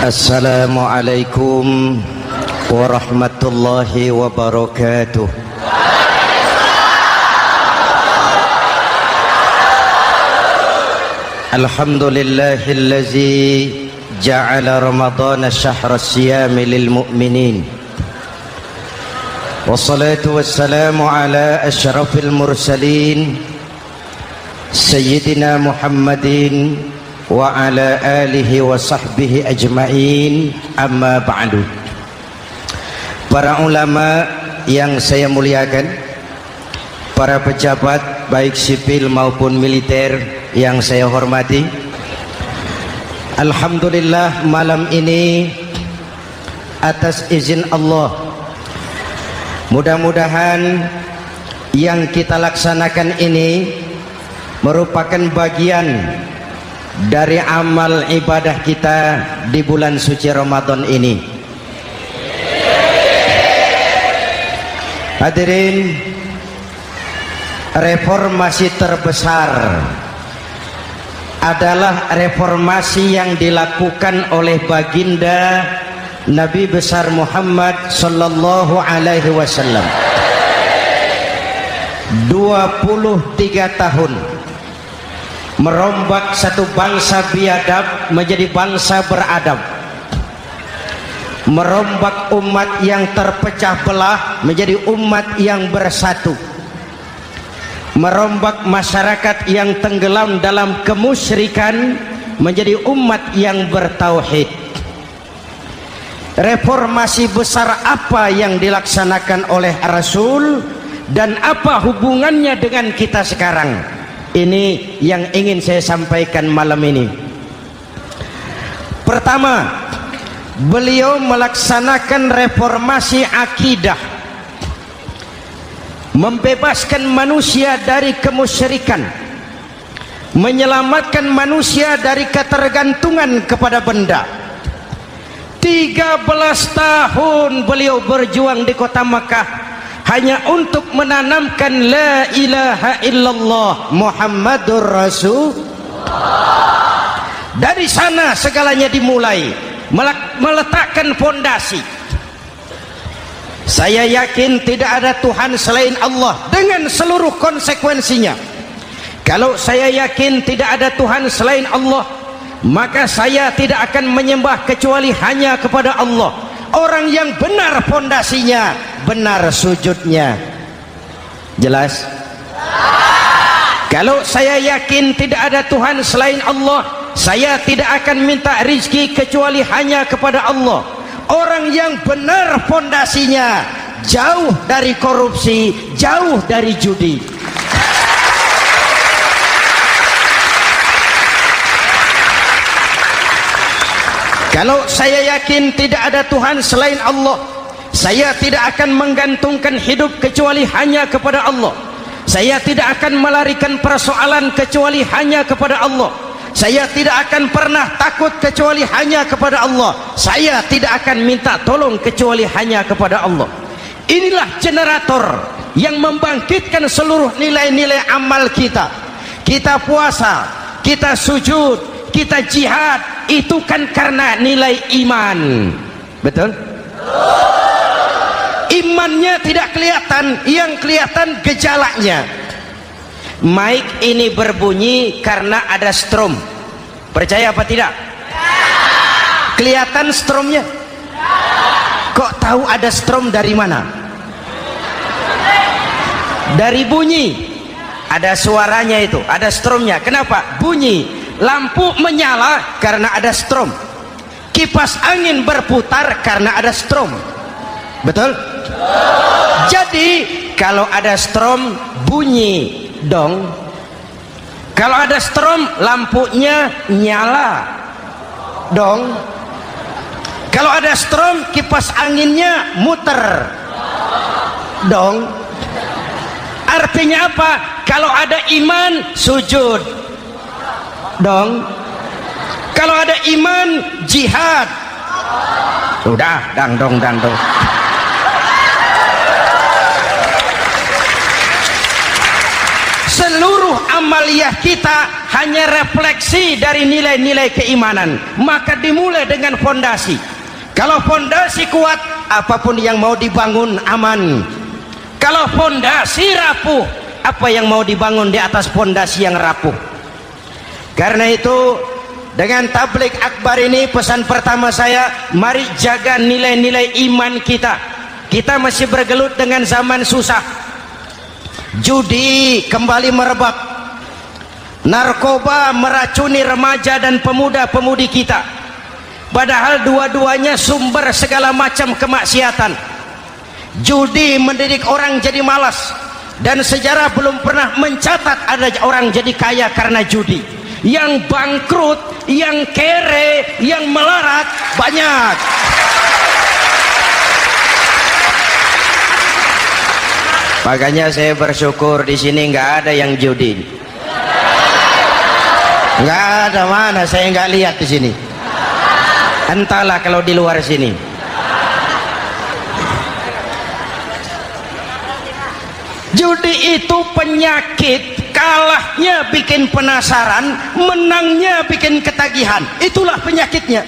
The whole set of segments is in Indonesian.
Assalamualaikum warahmatullahi wabarakatuh. Alhamdulillahillazi ja'ala ramadhana syahra siyami lil mu'minin. Wassalatu wassalamu ala asyrafil mursalin Sayyidina Muhammadin wa ala alihi wa sahbihi ajma'in, amma ba'du. Para ulama yang saya muliakan, para pejabat baik sipil maupun militer yang saya hormati, alhamdulillah malam ini atas izin Allah, mudah-mudahan yang kita laksanakan ini merupakan bagian dari amal ibadah kita di bulan suci Ramadan ini. Hadirin, reformasi terbesar adalah reformasi yang dilakukan oleh baginda Nabi besar Muhammad sallallahu alaihi wasallam. 23 tahun merombak satu bangsa biadab menjadi bangsa beradab, merombak umat yang terpecah belah menjadi umat yang bersatu, merombak masyarakat yang tenggelam dalam kemusyrikan menjadi umat yang bertauhid. Reformasi besar apa yang dilaksanakan oleh Rasul dan apa hubungannya dengan kita sekarang? Ini yang ingin saya sampaikan malam ini. Pertama, beliau melaksanakan reformasi akidah, membebaskan manusia dari kemusyrikan, menyelamatkan manusia dari ketergantungan kepada benda. 13 tahun beliau berjuang di kota Makkah hanya untuk menanamkan la ilaha illallah Muhammadur Rasulullah. Dari sana segalanya dimulai, meletakkan fondasi. Saya yakin tidak ada Tuhan selain Allah dengan seluruh konsekuensinya. Kalau saya yakin tidak ada Tuhan selain Allah, maka saya tidak akan menyembah kecuali hanya kepada Allah. Orang yang benar fondasinya, benar sujudnya. Jelas? Kalau saya yakin tidak ada Tuhan selain Allah, saya tidak akan minta rizki kecuali hanya kepada Allah. Orang yang benar fondasinya, jauh dari korupsi, jauh dari judi. Kalau saya yakin tidak ada Tuhan selain Allah, saya tidak akan menggantungkan hidup kecuali hanya kepada Allah. Saya tidak akan melarikan persoalan kecuali hanya kepada Allah. Saya tidak akan pernah takut kecuali hanya kepada Allah. Saya tidak akan minta tolong kecuali hanya kepada Allah. Inilah generator yang membangkitkan seluruh nilai-nilai amal kita. Kita puasa, kita sujud, kita jihad, itu kan karena nilai iman. Betul? Imannya tidak kelihatan, yang kelihatan gejalanya. Mic ini berbunyi karena ada strom. Percaya apa tidak? Kelihatan stromnya? Kok tahu ada strom dari mana? Dari bunyi. Ada suaranya itu, ada stromnya. Kenapa? Bunyi. Lampu menyala karena ada strom. Kipas angin berputar karena ada strom. Betul? Jadi kalau ada strom bunyi dong. Kalau ada strom lampunya nyala dong. Kalau ada strom kipas anginnya muter dong. Artinya apa? Kalau ada iman sujud dong. Kalau ada iman jihad. Udah dangdong. Seluruh amaliyah kita hanya refleksi dari nilai-nilai keimanan. Maka dimulai dengan fondasi. Kalau fondasi kuat, apapun yang mau dibangun aman. Kalau fondasi rapuh, apa yang mau dibangun di atas fondasi yang rapuh? Karena itu, dengan tabligh akbar ini, pesan pertama saya, mari jaga nilai-nilai iman kita. Kita masih bergelut dengan zaman susah. Judi kembali merebak, narkoba meracuni remaja dan pemuda-pemudi kita, padahal dua-duanya sumber segala macam kemaksiatan. Judi mendidik orang jadi malas, dan sejarah belum pernah mencatat ada orang jadi kaya karena judi. Yang bangkrut, yang kere, yang melarat banyak. Makanya saya bersyukur di sini nggak ada yang judi. Nggak ada, mana saya nggak lihat di sini. Entahlah kalau di luar sini. Judi itu penyakit, kalahnya bikin penasaran, menangnya bikin ketagihan. Itulah penyakitnya.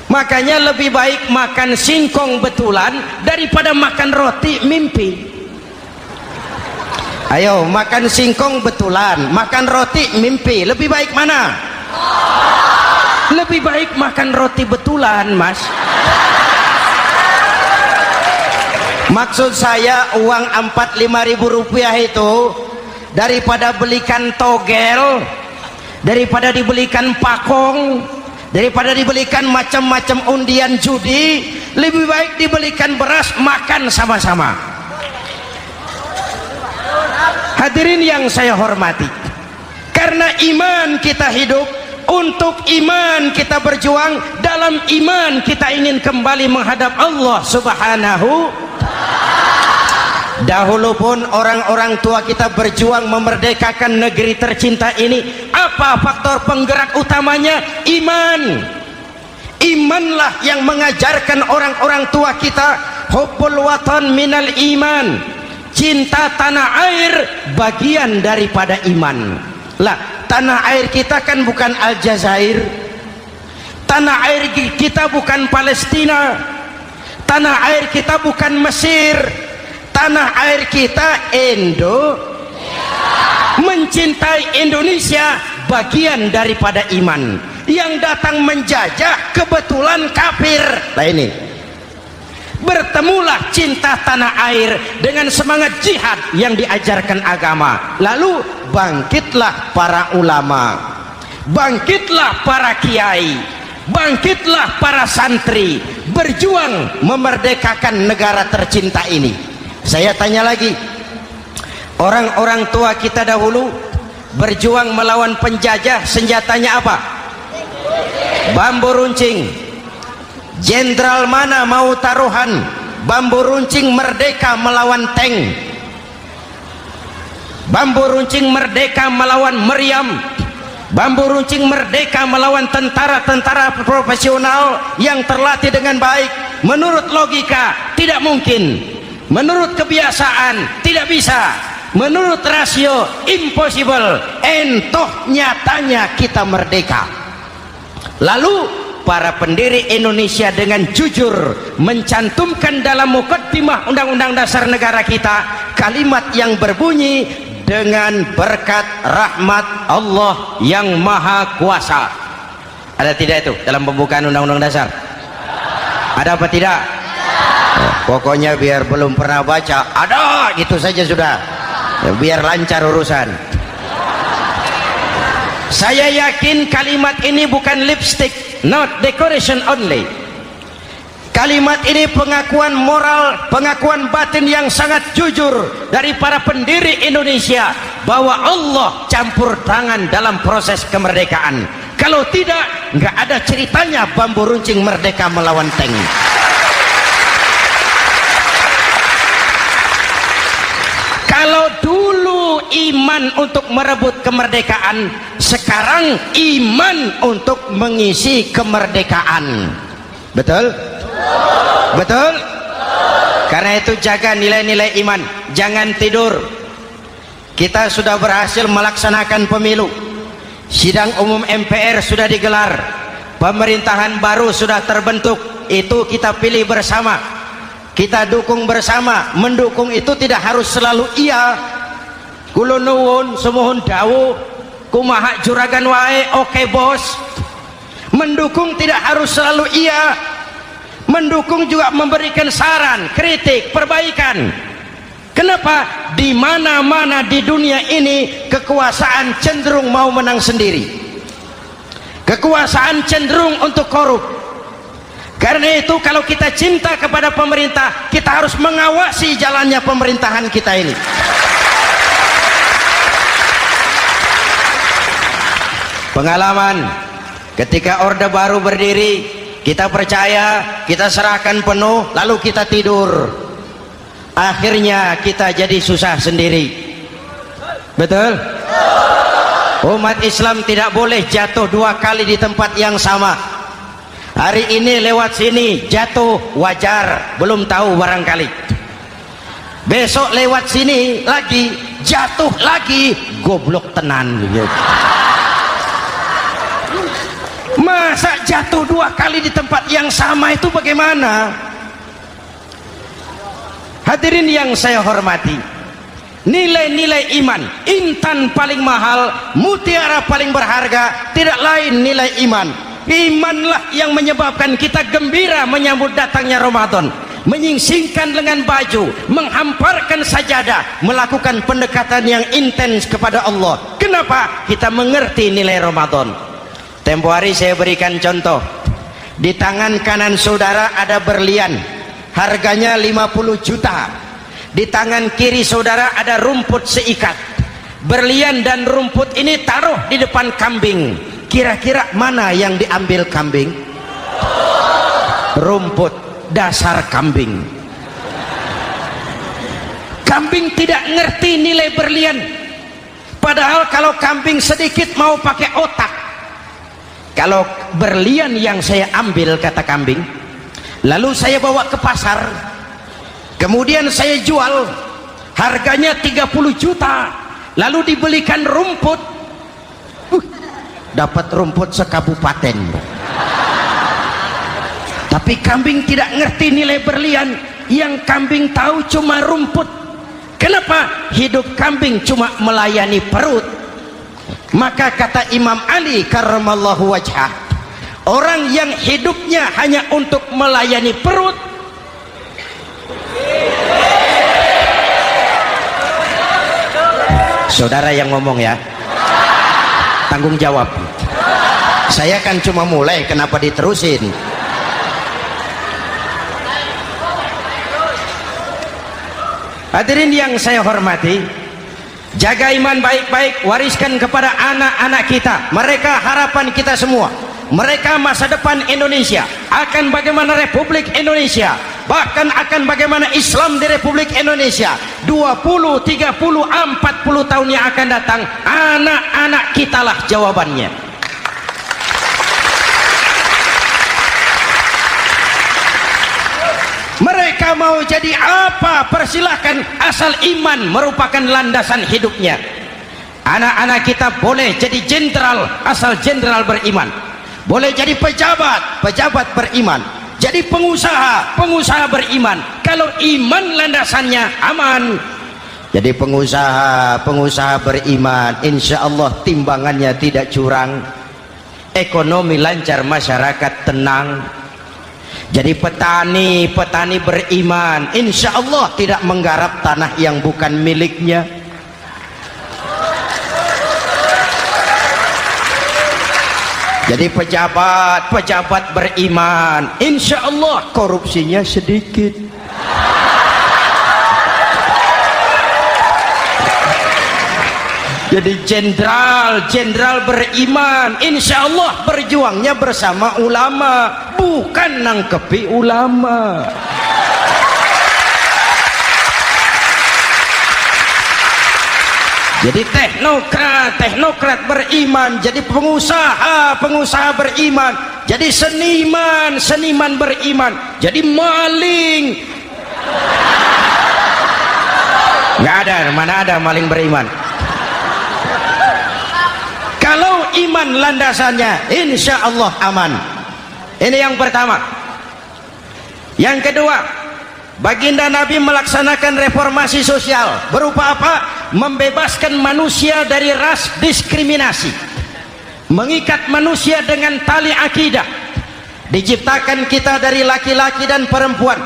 Makanya lebih baik makan singkong betulan daripada makan roti mimpi. Ayo, makan singkong betulan, makan roti mimpi, lebih baik mana? Lebih baik makan roti betulan, Mas. Maksud saya, uang 4-5 ribu rupiah itu daripada belikan togel, daripada dibelikan pakong, daripada dibelikan macam-macam undian judi, lebih baik dibelikan beras, makan sama-sama. Hadirin yang saya hormati, karena iman kita hidup, untuk iman kita berjuang, dalam iman kita ingin kembali menghadap Allah Subhanahu. Dahulu pun orang-orang tua kita berjuang memerdekakan negeri tercinta ini. Apa faktor penggerak utamanya? Iman. Imanlah yang mengajarkan orang-orang tua kita, hubbul watan minal iman. Cinta tanah air bagian daripada iman. Lah, tanah air kita kan bukan Aljazair. Tanah air kita bukan Palestina. Tanah air kita bukan Mesir. Tanah air kita mencintai Indonesia bagian daripada iman. Yang datang menjajah kebetulan kafir. Nah ini, bertemulah cinta tanah air dengan semangat jihad yang diajarkan agama. Lalu bangkitlah para ulama, bangkitlah para kiai, bangkitlah para santri, berjuang memerdekakan negara tercinta ini. Saya tanya lagi, orang-orang tua kita dahulu berjuang melawan penjajah, senjatanya apa? Bambu runcing. Jenderal mana mau taruhan bambu runcing merdeka melawan tank? Bambu runcing merdeka melawan meriam. Bambu runcing merdeka melawan tentara-tentara profesional yang terlatih dengan baik. Menurut logika tidak mungkin. Menurut kebiasaan tidak bisa. Menurut rasio impossible. Entoh nyatanya kita merdeka. Lalu para pendiri Indonesia dengan jujur mencantumkan dalam mukaddimah Undang-Undang Dasar Negara kita kalimat yang berbunyi, dengan berkat rahmat Allah yang Maha Kuasa. Ada tidak itu dalam pembukaan Undang-Undang Dasar? Ada apa tidak? Pokoknya biar belum pernah baca, ada gitu saja sudah, biar lancar urusan. Saya yakin kalimat ini bukan lipstick, not decoration only. Kalimat ini pengakuan moral, pengakuan batin yang sangat jujur dari para pendiri Indonesia bahwa Allah campur tangan dalam proses kemerdekaan. Kalau tidak, nggak ada ceritanya bambu runcing merdeka melawan tank. Kalau dulu iman untuk merebut kemerdekaan, sekarang iman untuk mengisi kemerdekaan. Betul? Betul? Karena itu jaga nilai-nilai iman, jangan tidur. kita sudah berhasil melaksanakan pemilu, sidang umum MPR sudah digelar, pemerintahan baru sudah terbentuk. Itu kita pilih bersama, kita dukung bersama. Mendukung itu tidak harus selalu iya, kula nuwun semohon dawuh kumaha juragan wae oke bos. Mendukung tidak harus selalu iya, mendukung juga memberikan saran, kritik, perbaikan. Kenapa? Di mana-mana di dunia ini kekuasaan cenderung mau menang sendiri, kekuasaan cenderung untuk korup. Karena itu kalau kita cinta kepada pemerintah, kita harus mengawasi jalannya pemerintahan kita ini. Pengalaman ketika Orde Baru berdiri, kita percaya, kita serahkan penuh, lalu kita tidur. Akhirnya kita jadi susah sendiri. Betul? Umat Islam tidak boleh jatuh dua kali di tempat yang sama. Hari ini lewat sini jatuh wajar, belum tahu barangkali. Besok lewat sini lagi jatuh lagi, goblok tenan. Masa jatuh dua kali di tempat yang sama itu bagaimana? Hadirin yang saya hormati, nilai-nilai iman, intan paling mahal, mutiara paling berharga, tidak lain nilai iman. Imanlah yang menyebabkan kita gembira menyambut datangnya Ramadan, menyingsingkan lengan baju, menghamparkan sajadah, melakukan pendekatan yang intens kepada Allah. Kenapa? Kita mengerti nilai Ramadan. Tempo hari saya berikan contoh, di tangan kanan saudara ada berlian, harganya 50 juta. Di tangan kiri saudara ada rumput seikat. Berlian dan rumput ini taruh di depan kambing. Kira-kira mana yang diambil kambing? Rumput, dasar kambing. Kambing tidak ngerti nilai berlian. Padahal kalau kambing sedikit mau pakai otak. Kalau berlian yang saya ambil, kata kambing, lalu saya bawa ke pasar, kemudian saya jual, harganya 30 juta, lalu dibelikan rumput, dapat rumput sekabupaten. Tapi kambing tidak ngerti nilai berlian, yang kambing tahu cuma rumput. Kenapa? Hidup kambing cuma melayani perut. Maka kata Imam Ali karramallahu wajhah, orang yang hidupnya hanya untuk melayani perut, saudara yang ngomong ya, tanggung jawab. Saya kan cuma mulai, kenapa diterusin? Hadirin yang saya hormati, jaga iman baik-baik, wariskan kepada anak-anak kita. Mereka harapan kita semua, mereka masa depan Indonesia. Akan bagaimana Republik Indonesia, bahkan akan bagaimana Islam di Republik Indonesia 20, 30, 40 tahun yang akan datang, anak-anak kitalah jawabannya. Mereka mau jadi apa, persilahkan, asal iman merupakan landasan hidupnya. Anak-anak kita boleh jadi jenderal asal jenderal beriman, boleh jadi pejabat, pejabat beriman, jadi pengusaha, pengusaha beriman. Kalau iman landasannya aman, jadi pengusaha, pengusaha beriman, insya Allah timbangannya tidak curang, ekonomi lancar, masyarakat tenang. Jadi petani, petani beriman, insya Allah tidak menggarap tanah yang bukan miliknya. Jadi pejabat, pejabat beriman, insya Allah korupsinya sedikit. Jadi jenderal, jenderal beriman, insya Allah berjuangnya bersama ulama, bukan nangkepi ulama. Jadi teknokrat, teknokrat beriman, jadi pengusaha, pengusaha beriman, jadi seniman, seniman beriman, jadi maling. Nggak ada, mana ada maling beriman. aman landasannya, insya Allah aman. Ini yang pertama. Yang kedua, baginda Nabi melaksanakan reformasi sosial. Berupa apa? Membebaskan manusia dari ras diskriminasi, mengikat manusia dengan tali akidah. Diciptakan kita dari laki-laki dan perempuan,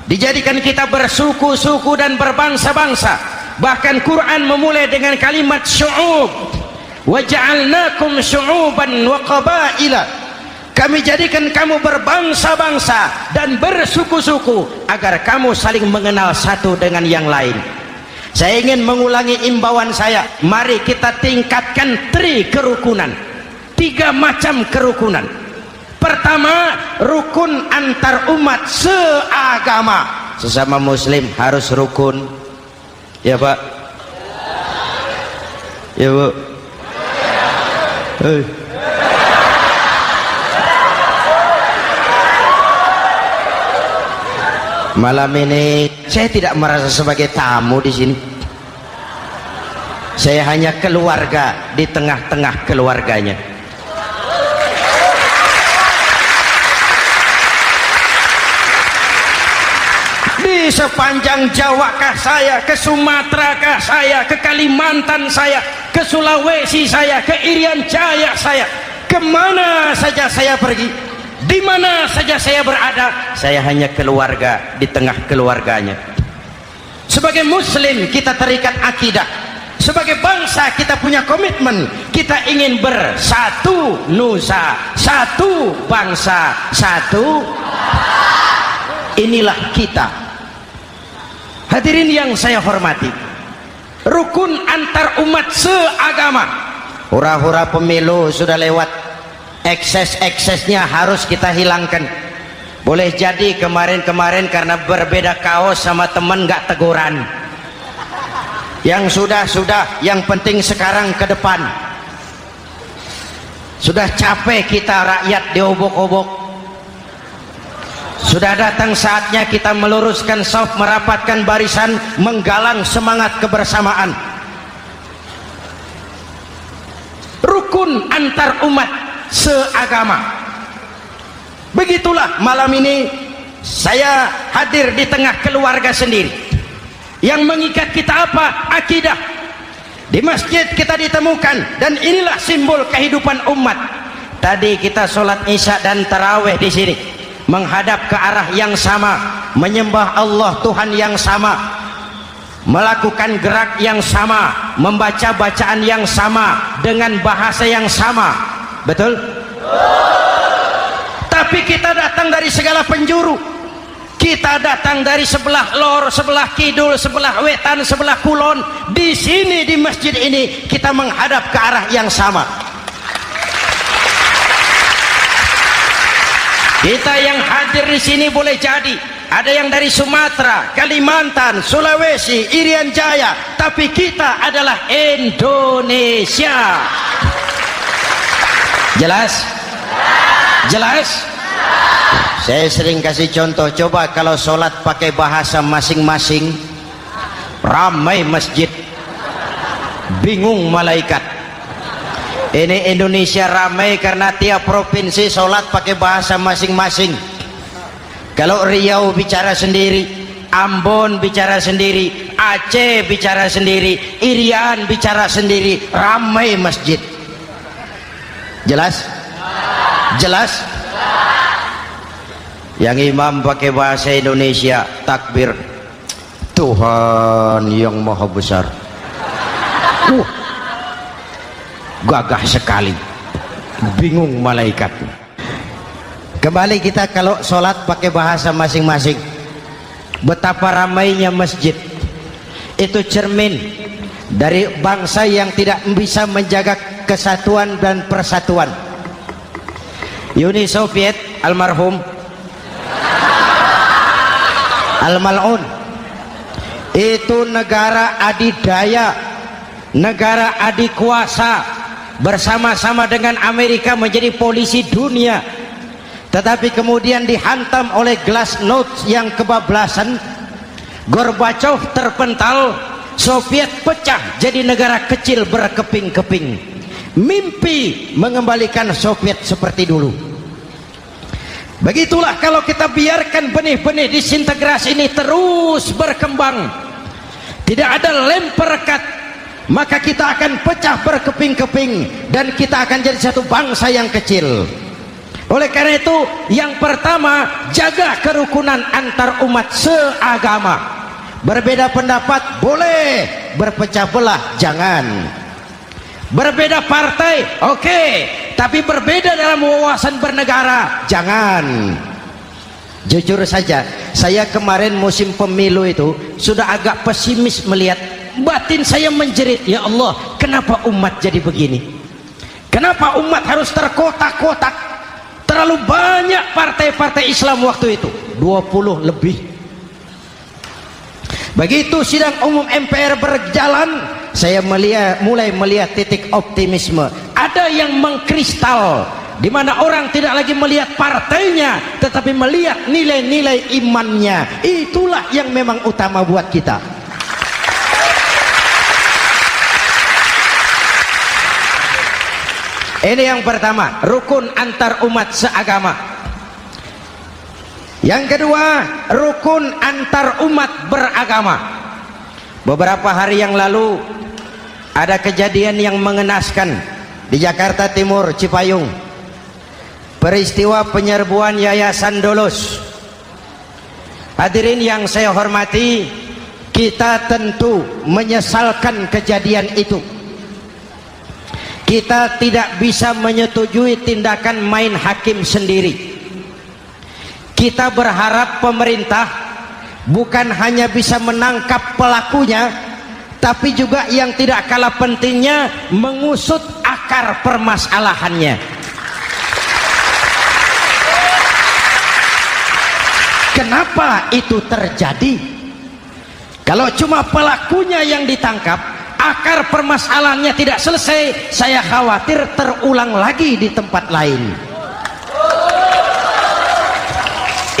dijadikan kita bersuku-suku dan berbangsa-bangsa. Bahkan Quran memulai dengan kalimat syu'ub, wa ja'alnakum syu'uban wa qabaila. Kami jadikan kamu berbangsa-bangsa dan bersuku-suku agar kamu saling mengenal satu dengan yang lain. Saya ingin mengulangi imbauan saya, mari kita tingkatkan kerukunan. 3 macam kerukunan. Pertama, rukun antar umat seagama. Sesama muslim harus rukun. Ya Pak? Ya Bu? Malam ini saya tidak merasa sebagai tamu di sini. Saya hanya keluarga di tengah-tengah keluarganya. Di sepanjang Jawa kah saya, ke Sumatera kah saya, ke Kalimantan saya, ke Sulawesi saya, ke Irian Jaya saya, kemana saja saya pergi, di mana saja saya berada, saya hanya keluarga di tengah keluarganya. Sebagai muslim kita terikat akidah, sebagai bangsa kita punya komitmen, kita ingin bersatu nusa, satu bangsa, satu. Inilah kita. Hadirin yang saya hormati, rukun antar umat seagama. Hura-hura pemilu sudah lewat, ekses-eksesnya harus kita hilangkan. Boleh jadi kemarin-kemarin karena berbeda kaos sama teman gak teguran. Yang sudah-sudah, yang penting sekarang ke depan. Sudah capek kita rakyat diobok-obok. Sudah datang saatnya kita meluruskan saf, merapatkan barisan, menggalang semangat kebersamaan. Rukun antar umat seagama. Begitulah malam ini saya hadir di tengah keluarga sendiri. Yang mengikat kita apa? Akidah. Di masjid kita ditemukan, dan inilah simbol kehidupan umat. Tadi kita sholat isya dan tarawih di sini, menghadap ke arah yang sama, menyembah Allah Tuhan yang sama, melakukan gerak yang sama, membaca bacaan yang sama, dengan bahasa yang sama. Betul? Tapi kita datang dari segala penjuru. Kita datang dari sebelah lor, sebelah kidul, sebelah wetan, sebelah kulon. Di sini di masjid ini kita menghadap ke arah yang sama. Kita yang hadir di sini boleh jadi ada yang dari Sumatera, Kalimantan, Sulawesi, Irian Jaya, tapi kita adalah Indonesia. Jelas? Jelas? Saya sering kasih contoh, coba kalau sholat pakai bahasa masing-masing, ramai masjid, bingung malaikat. Ini Indonesia ramai karena tiap provinsi sholat pakai bahasa masing-masing. Kalau Riau bicara sendiri, Ambon bicara sendiri, Aceh bicara sendiri, Irian bicara sendiri, ramai masjid. Jelas? Jelas? Yang imam pakai bahasa Indonesia, takbir, Tuhan yang maha besar. Gagah sekali, bingung malaikat. Kembali kita kalau sholat pakai bahasa masing-masing. Betapa ramainya masjid, itu cermin dari bangsa yang tidak bisa menjaga kesatuan dan persatuan. Uni Soviet almarhum Al-Mal'un itu negara adidaya, negara adikuasa, bersama-sama dengan Amerika menjadi polisi dunia. Tetapi kemudian dihantam oleh glasnost yang kebablasan, Gorbachev terpental, Soviet pecah jadi negara kecil berkeping-keping. mimpi mengembalikan Soviet seperti dulu. Begitulah kalau kita biarkan benih-benih disintegrasi ini terus berkembang, tidak ada lem perekat, maka kita akan pecah berkeping-keping dan kita akan jadi satu bangsa yang kecil. Oleh karena itu, yang pertama, jaga kerukunan antar umat seagama. Berbeda pendapat boleh, berpecah belah jangan. Berbeda partai oke, tapi berbeda dalam wawasan bernegara jangan. Jujur saja, saya kemarin musim pemilu itu sudah agak pesimis melihat, batin saya menjerit, ya Allah, kenapa umat jadi begini? Kenapa umat harus terkotak-kotak? Terlalu banyak partai-partai Islam waktu itu, 20 lebih. Begitu sidang umum MPR berjalan, saya mulai melihat titik optimisme. Ada yang mengkristal, di mana orang tidak lagi melihat partainya, tetapi melihat nilai-nilai imannya. Itulah yang memang utama buat kita. Ini yang pertama, rukun antar umat seagama. Yang kedua, rukun antar umat beragama. Beberapa hari yang lalu ada kejadian yang mengenaskan di Jakarta Timur, Cipayung. Peristiwa penyerbuan Yayasan Dolos. Hadirin yang saya hormati, kita tentu menyesalkan kejadian itu. Kita tidak bisa menyetujui tindakan main hakim sendiri. Kita berharap pemerintah bukan hanya bisa menangkap pelakunya, tapi juga yang tidak kalah pentingnya mengusut akar permasalahannya. Kenapa itu terjadi? Kalau cuma pelakunya yang ditangkap, akar permasalahannya tidak selesai, saya khawatir terulang lagi di tempat lain.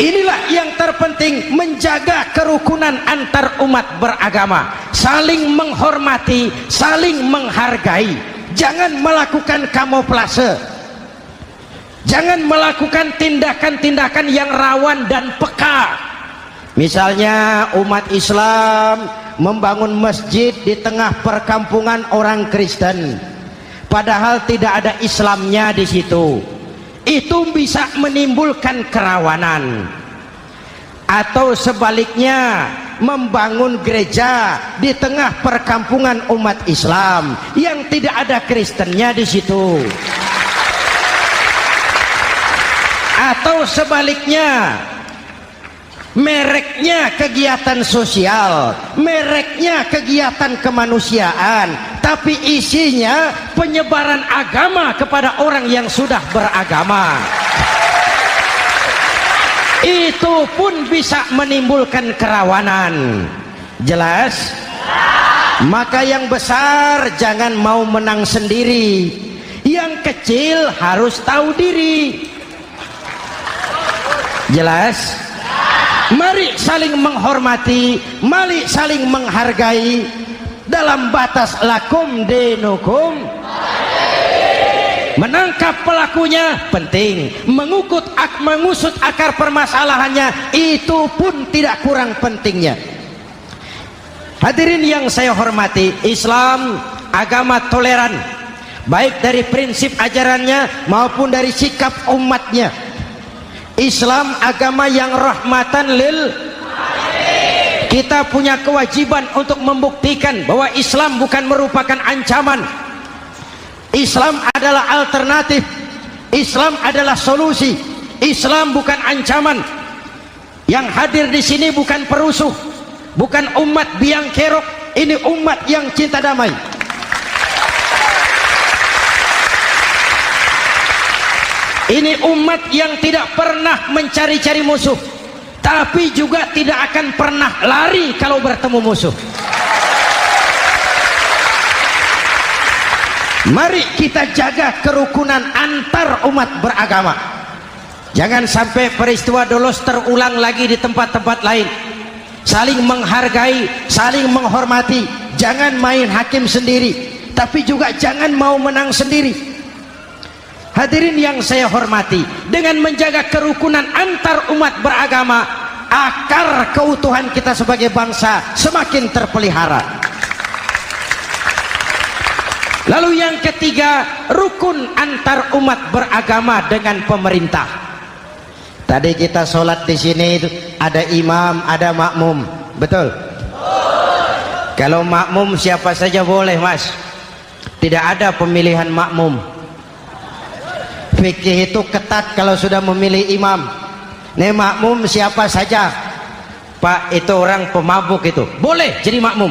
Inilah yang terpenting, menjaga kerukunan antar umat beragama, saling menghormati, saling menghargai. Jangan melakukan kamuflase, jangan melakukan tindakan-tindakan yang rawan dan peka. Misalnya umat Islam membangun masjid di tengah perkampungan orang Kristen, padahal tidak ada Islamnya di situ. Itu bisa menimbulkan kerawanan. Atau sebaliknya, membangun gereja di tengah perkampungan umat Islam yang tidak ada Kristennya di situ. Atau sebaliknya, mereknya kegiatan sosial, mereknya kegiatan kemanusiaan, tapi isinya penyebaran agama kepada orang yang sudah beragama. Itu pun bisa menimbulkan kerawanan. Jelas? Maka yang besar jangan mau menang sendiri, yang kecil harus tahu diri. Jelas? Mari saling menghormati, mari saling menghargai dalam batas lakum dinukum. Menangkap pelakunya penting, mengusut akar permasalahannya itu pun tidak kurang pentingnya. Hadirin yang saya hormati, Islam agama toleran, baik dari prinsip ajarannya maupun dari sikap umatnya. Islam agama yang rahmatan lil. Kita punya kewajiban untuk membuktikan bahwa Islam bukan merupakan ancaman. Islam adalah alternatif. Islam adalah solusi. Islam bukan ancaman. Yang hadir di sini bukan perusuh, bukan umat biang kerok. Ini umat yang cinta damai. Ini umat yang tidak pernah mencari-cari musuh, tapi juga tidak akan pernah lari kalau bertemu musuh. Mari kita jaga kerukunan antar umat beragama. Jangan sampai peristiwa Dolos terulang lagi di tempat-tempat lain. Saling menghargai, saling menghormati. Jangan main hakim sendiri, tapi juga jangan mau menang sendiri. Hadirin yang saya hormati, dengan menjaga kerukunan antar umat beragama, akar keutuhan kita sebagai bangsa semakin terpelihara. Lalu yang ketiga, rukun antar umat beragama dengan pemerintah. Tadi kita sholat di sini ada imam, ada makmum, betul? Kalau makmum siapa saja boleh, Mas. Tidak ada pemilihan makmum. Fikih itu ketat kalau sudah memilih imam. Nih makmum siapa saja. Pak, itu orang pemabuk itu, boleh jadi makmum.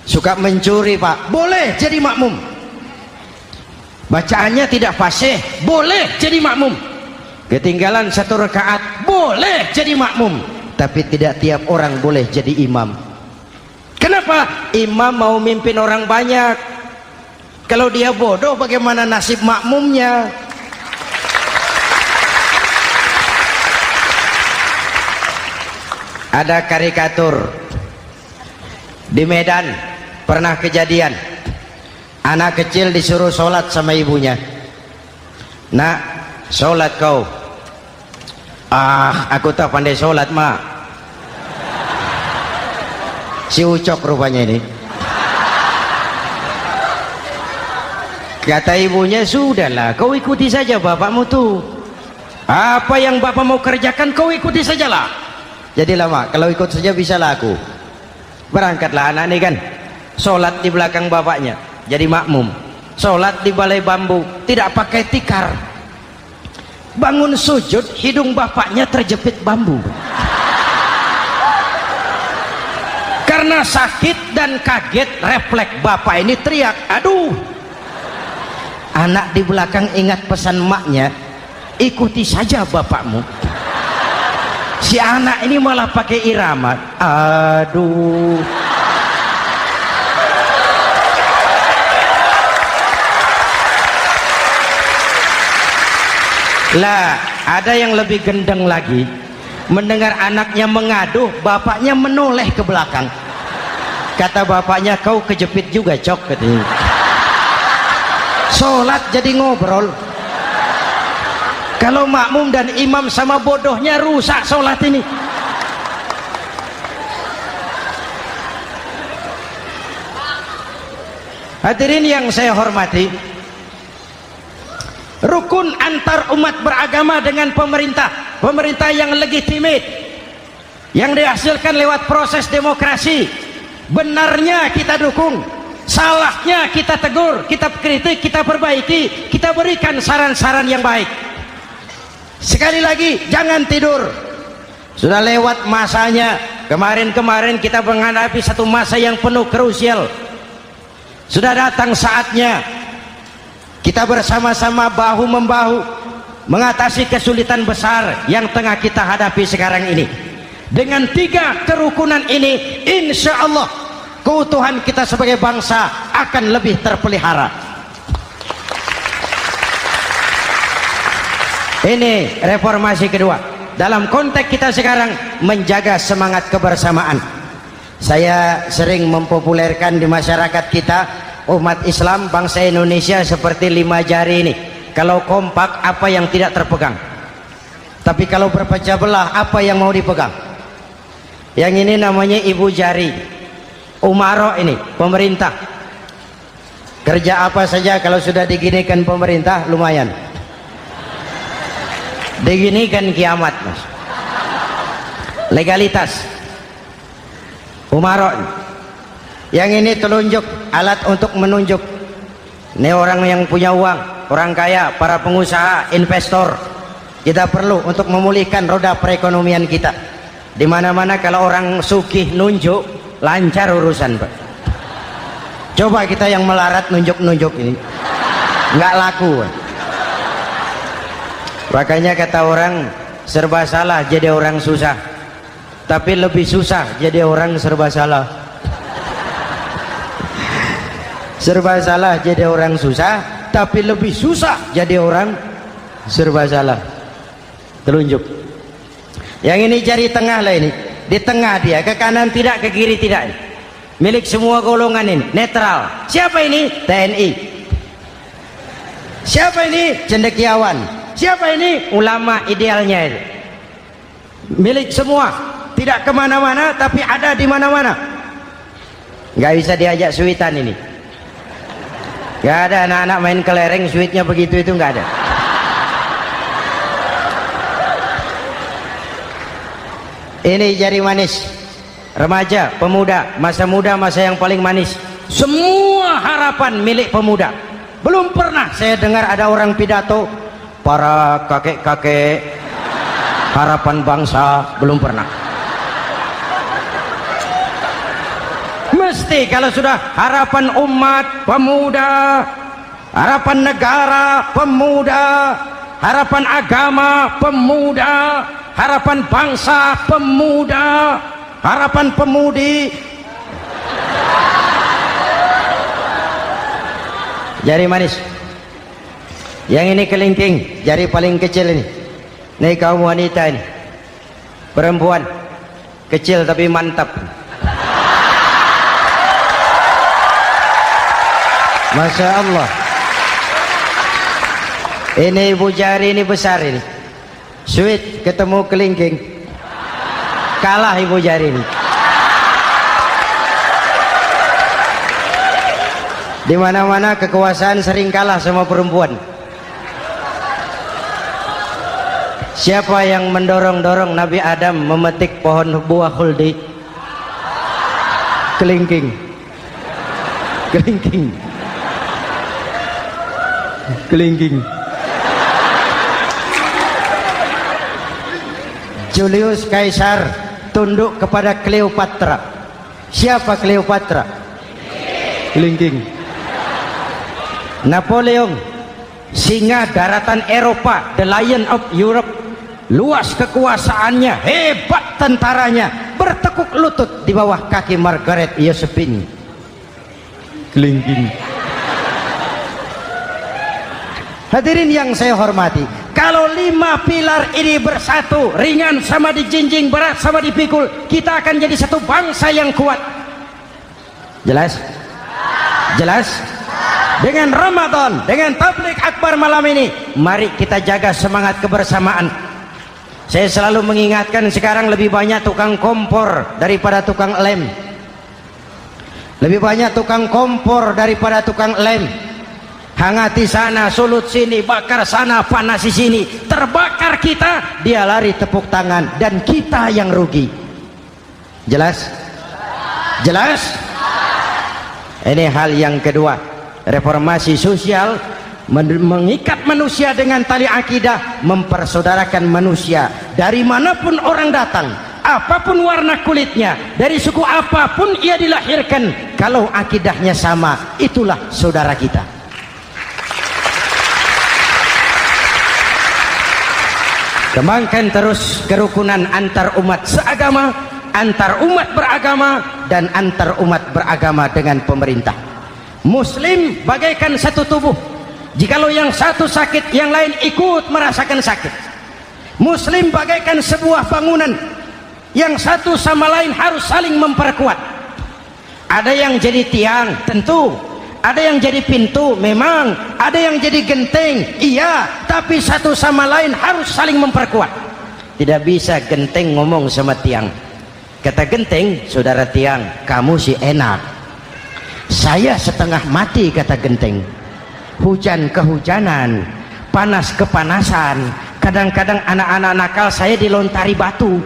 Suka mencuri, Pak, boleh jadi makmum. Bacaannya tidak fasih, boleh jadi makmum. Ketinggalan 1 rakaat, boleh jadi makmum. Tapi tidak tiap orang boleh jadi imam. Kenapa? Imam mau mimpin orang banyak. Kalau dia bodoh, bagaimana nasib makmumnya? Ada karikatur di Medan, pernah kejadian anak kecil disuruh sholat sama ibunya. Nak, sholat kau. Aku tak pandai sholat, mak. Si Ucok rupanya ini. Kata ibunya, sudahlah, kau ikuti saja bapakmu tuh. Apa yang bapak mau kerjakan, kau ikuti sajalah. Jadi lama, kalau ikut saja bisa laku. Berangkatlah anak ini kan, sholat di belakang bapaknya, jadi makmum. Sholat di balai bambu, tidak pakai tikar. Bangun sujud, hidung bapaknya terjepit bambu. Karena sakit dan kaget, refleks bapak ini teriak, aduh. Anak di belakang ingat pesan maknya, ikuti saja bapakmu. Si anak ini malah pakai irama, aduh. Lah, ada yang lebih gendeng lagi. Mendengar anaknya mengaduh, bapaknya menoleh ke belakang. Kata bapaknya, kau kejepit juga, Cok, katanya. Sholat jadi ngobrol. Kalau makmum dan imam sama bodohnya, rusak sholat ini. Hadirin yang saya hormati, rukun antar umat beragama dengan pemerintah, pemerintah yang legitimate, yang dihasilkan lewat proses demokrasi. Benarnya kita dukung, salahnya kita tegur, kita kritik, kita perbaiki, kita berikan saran-saran yang baik. Sekali lagi, jangan tidur. Sudah lewat masanya. Kemarin-kemarin kita menghadapi satu masa yang penuh krusial. Sudah datang saatnya kita bersama-sama bahu membahu mengatasi kesulitan besar yang tengah kita hadapi sekarang ini. Dengan 3 kerukunan ini, insya Allah keutuhan kita sebagai bangsa akan lebih terpelihara. Ini reformasi kedua. Dalam konteks kita sekarang, menjaga semangat kebersamaan. Saya sering mempopulerkan di masyarakat kita, umat Islam bangsa Indonesia seperti 5 jari ini. Kalau kompak, apa yang tidak terpegang? Tapi kalau berpecah belah, apa yang mau dipegang? Yang ini namanya ibu jari. Umaro ini, pemerintah. Kerja apa saja kalau sudah diginikan pemerintah, lumayan. Diginikan kiamat, Mas. Legalitas. Umaro. Yang ini telunjuk, alat untuk menunjuk. Ini orang yang punya uang, orang kaya, para pengusaha, investor. Kita perlu untuk memulihkan roda perekonomian kita. Di mana-mana kalau orang sugih nunjuk, lancar urusan, Pak. Coba kita yang melarat nunjuk-nunjuk ini, nggak laku, Pak. Makanya kata orang, serba salah jadi orang susah, tapi lebih susah jadi orang serba salah. Serba salah jadi orang susah, tapi lebih susah jadi orang serba salah. Telunjuk. Yang ini jari tengah lah ini, di tengah dia, ke kanan tidak, ke kiri tidak. milik semua golongan ini, netral. Siapa ini? TNI. Siapa ini? Cendekiawan. Siapa ini? Ulama idealnya itu. Milik semua, tidak kemana-mana tapi ada di mana-mana. Nggak bisa diajak suitan ini. Nggak ada anak-anak main kelereng suitnya begitu, itu nggak ada. Ini jari manis remaja, pemuda, masa muda, masa yang paling manis. Semua harapan milik pemuda. Belum pernah saya dengar ada orang pidato para kakek-kakek harapan bangsa, belum pernah. Mesti kalau sudah harapan umat, pemuda, harapan negara, pemuda, harapan agama, pemuda, harapan bangsa, pemuda, harapan pemudi. Jari manis. Yang ini kelingking, jari paling kecil ini. Ini kaum wanita ini. Perempuan kecil tapi mantap. Masya Allah. Ini ibu jari ini besar ini. Sweet ketemu kelingking, kalah ibu jari ini. Di mana-mana kekuasaan sering kalah sama perempuan. Siapa yang mendorong-dorong Nabi Adam memetik pohon buah khuldi? Kelingking. Kelingking. Kelingking. Julius Caesar tunduk kepada Cleopatra. Siapa Cleopatra? Kelingking. Napoleon, singa daratan Eropa, the lion of Europe, luas kekuasaannya, hebat tentaranya, bertekuk lutut di bawah kaki Margaret Josephine. Kelingking. Hadirin yang saya hormati, kalau 5 pilar ini bersatu, ringan sama dijinjing, berat sama dipikul, kita akan jadi satu bangsa yang kuat. Jelas? Jelas? Dengan Ramadan, dengan tabligh akbar malam ini, mari kita jaga semangat kebersamaan. Saya selalu mengingatkan, sekarang lebih banyak tukang kompor daripada tukang lem. Lebih banyak tukang kompor daripada tukang lem. Hangati sana, sulut sini, bakar sana, panasi sini, terbakar kita, dia lari tepuk tangan, dan kita yang rugi. Jelas? Jelas? Ini hal yang kedua. Reformasi sosial mengikat manusia dengan tali akidah, mempersaudarakan manusia dari manapun orang datang, apapun warna kulitnya, dari suku apapun ia dilahirkan, kalau akidahnya sama, itulah saudara kita. Kembangkan terus kerukunan antar umat seagama, antar umat beragama, dan antar umat beragama dengan pemerintah. Muslim bagaikan satu tubuh. Jikalau yang satu sakit, yang lain ikut merasakan sakit. Muslim bagaikan sebuah bangunan, yang satu sama lain harus saling memperkuat. Ada yang jadi tiang, tentu. Ada yang jadi pintu, memang. Ada yang jadi genteng, iya. Tapi satu sama lain harus saling memperkuat. Tidak bisa genteng ngomong sama tiang. Kata genteng, saudara tiang, kamu sih enak, saya setengah mati. Kata genteng, hujan kehujanan, panas kepanasan, kadang-kadang anak-anak nakal saya dilontari batu.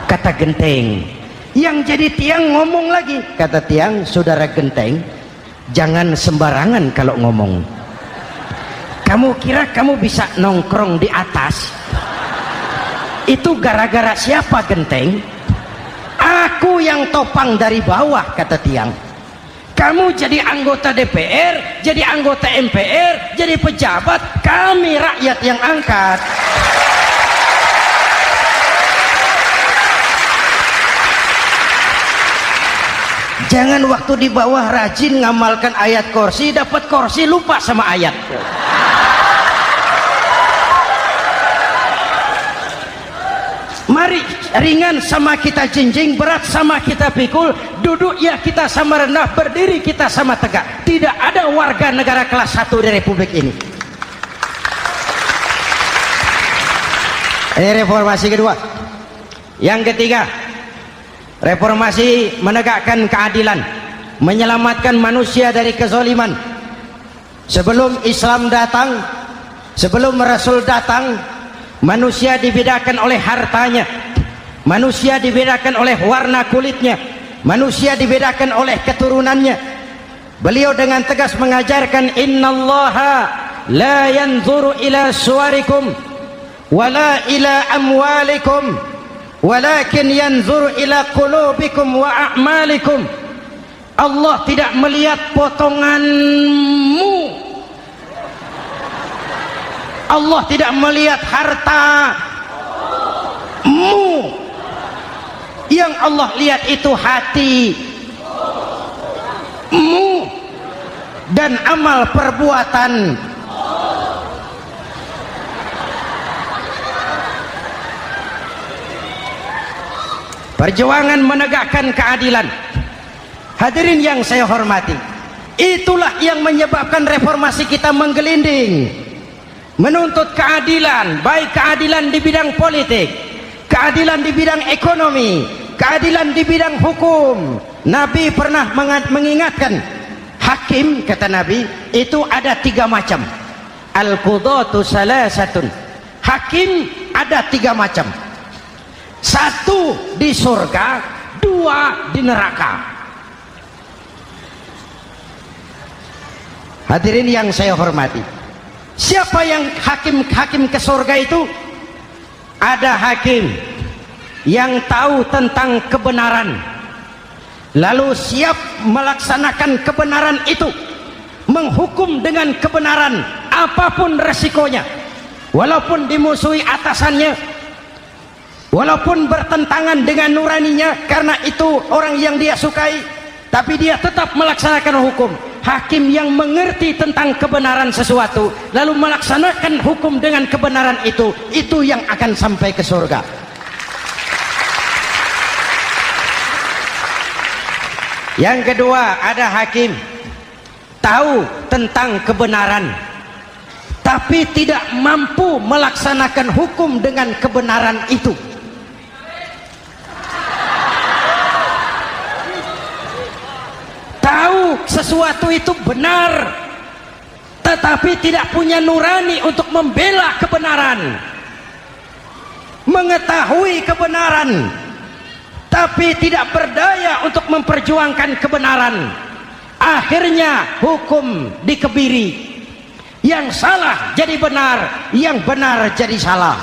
Kata genteng. Yang jadi tiang ngomong lagi. Kata tiang, saudara genteng, jangan sembarangan kalau ngomong. Kamu kira kamu bisa nongkrong di atas? Itu gara-gara siapa genteng? Aku yang topang dari bawah. Kata tiang. Kamu jadi anggota DPR, jadi anggota MPR, jadi pejabat, kami rakyat yang angkat. Jangan waktu di bawah rajin ngamalkan ayat kursi, dapat kursi lupa sama ayat. Mari ringan sama kita jinjing, berat sama kita pikul, duduk ya kita sama rendah, berdiri kita sama tegak. Tidak ada warga negara kelas 1 di Republik ini. Ini reformasi kedua. Yang ketiga, reformasi menegakkan keadilan, menyelamatkan manusia dari kezaliman. Sebelum Islam datang, sebelum Rasul datang, manusia dibedakan oleh hartanya, manusia dibedakan oleh warna kulitnya, manusia dibedakan oleh keturunannya. Beliau dengan tegas mengajarkan, innallaha la yanzuru ila suwarikum wala ila amwalikum walakin yanzuru ila qulubikum wa a'malikum. Allah tidak melihat potonganmu, Allah tidak melihat hartamu, yang Allah lihat itu hatimu dan amal perbuatan. Perjuangan menegakkan keadilan. Hadirin yang saya hormati, itulah yang menyebabkan reformasi kita menggelinding, menuntut keadilan, baik keadilan di bidang politik, keadilan di bidang ekonomi, keadilan di bidang hukum. Nabi pernah mengingatkan, hakim, kata Nabi, itu ada 3 macam. Al-qudatu salasatun. Hakim ada 3 macam. 1 di surga, 2 di neraka. Hadirin yang saya hormati, siapa yang hakim ke surga itu? Ada hakim yang tahu tentang kebenaran, lalu siap melaksanakan kebenaran itu, menghukum dengan kebenaran apapun resikonya, walaupun dimusuhi atasannya, walaupun bertentangan dengan nuraninya, karena itu orang yang dia sukai, tapi dia tetap melaksanakan hukum. Hakim yang mengerti tentang kebenaran sesuatu lalu melaksanakan hukum dengan kebenaran itu yang akan sampai ke surga. Yang kedua, ada hakim tahu tentang kebenaran tapi tidak mampu melaksanakan hukum dengan kebenaran itu. Tahu sesuatu itu benar tetapi tidak punya nurani untuk membela kebenaran, mengetahui kebenaran tapi tidak berdaya untuk memperjuangkan kebenaran. Akhirnya hukum dikebiri, yang salah jadi benar, yang benar jadi salah.